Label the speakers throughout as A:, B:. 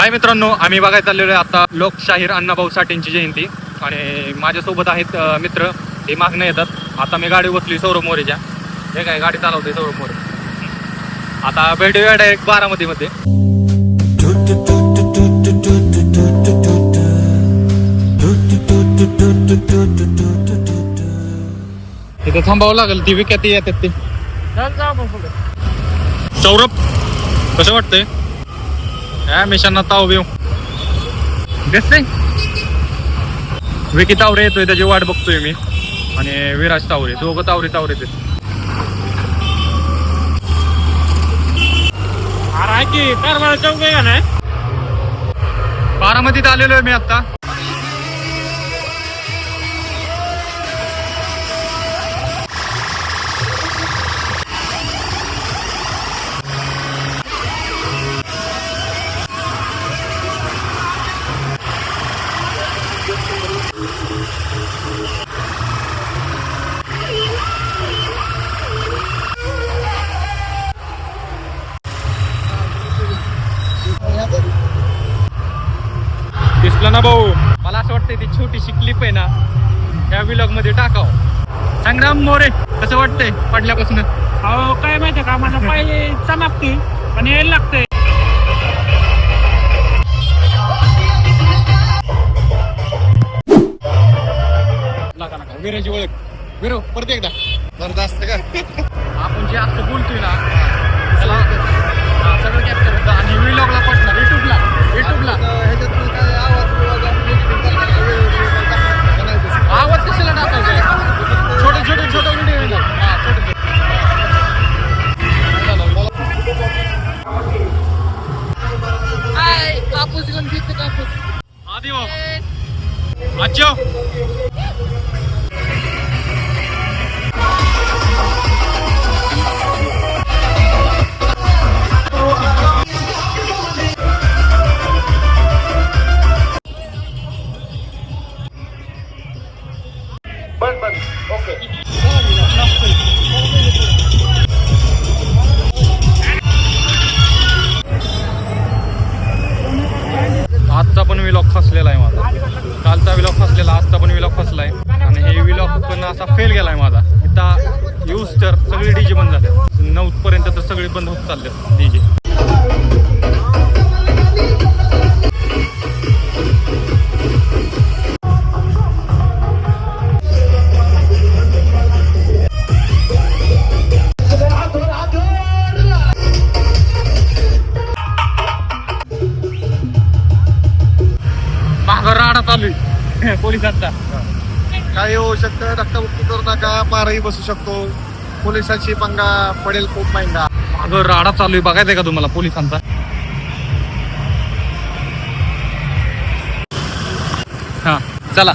A: हाय मित्रांनो, आम्ही बघायला चाललेलो आहे आता लोकशाहीर अण्णाभाऊ साठेंची जयंती आणि माझ्यासोबत आहेत मित्र. हे मागणं येतात. आता मी गाडी बसली सौरभ मोरेच्या. हे काय गाडी चालवते सौरभ मोरे. आता भेटूया डायरेक्ट बारामतीमध्ये. तिथे थांबावं लागेल. ती विकत येतात ते. सौरभ कसं वाटतंय? मिशांना ताव बिव दिसते. विकी तावरे येतोय, त्याची वाट बघतोय मी. आणि विराज तावरे, दोघं तावरे ते.
B: की कारवाला चौक आहे का नाही?
A: बारामतीत आलेलो आहे मी आता. दिसलं ना भाऊ? मला असं वाटतंय ती छोटीशी क्लिप आहे ना, त्या व्लॉग मध्ये टाकावं. संग्राम मोरे कसं वाटतंय पडल्यापासून?
B: हो, काय माहितीये का, माझा पाय चमकते पण यायला लागतंय.
A: नका विराची ओळख. विरो परत एकदा परत असतं का? आपण जे असं बोलतोय ना त्याला सगळं कॅप्चर होतं आणि व्लॉगला पटणार. युट्यूबला आवाज कशाला टाकायचा? छोटे व्हिडिओ येणार. कापूस घेऊन घेते कापूस आधी अच्छा. आजचा पण व्लॉग फसलेला आहे माझा. कालचा व्लॉग फसलेला, आजचा पण व्लॉग फसलाय. आणि हे व्लॉग पण असा फेल गेलाय माझा. इथं यूज तर सगळे डीजे बंद झाले. 9 पर्यंत तर सगळे बंद होत चालले डीजे. राडा चालू आहे पोलिसांचा.
C: काय होऊ शकतं, धक्काबुक्की करू नका, मारही बसू शकतो, पोलिसांची पंगा पडेल खूप महिना.
A: अगं राडा चालू आहे, बघायचंय का तुम्हाला पोलिसांचा? हा चला.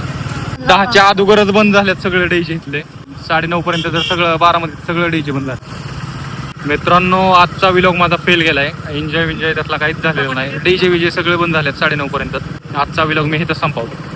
A: 10च्या अगोदरच बंद झाल्यात सगळे डीजे इथले. 9:30 पर्यंत तर सगळं बारामतीत सगळं डीजे बंद झालं. मित्रांनो, आजचा व्लॉग माझा फेल गेलाय. एन्जॉय त्यातला काहीच झालेलं नाही. डीजे विजे सगळे बंद झालेत 9:30 पर्यंत. आजचा व्लॉग मी इथं संपवतो.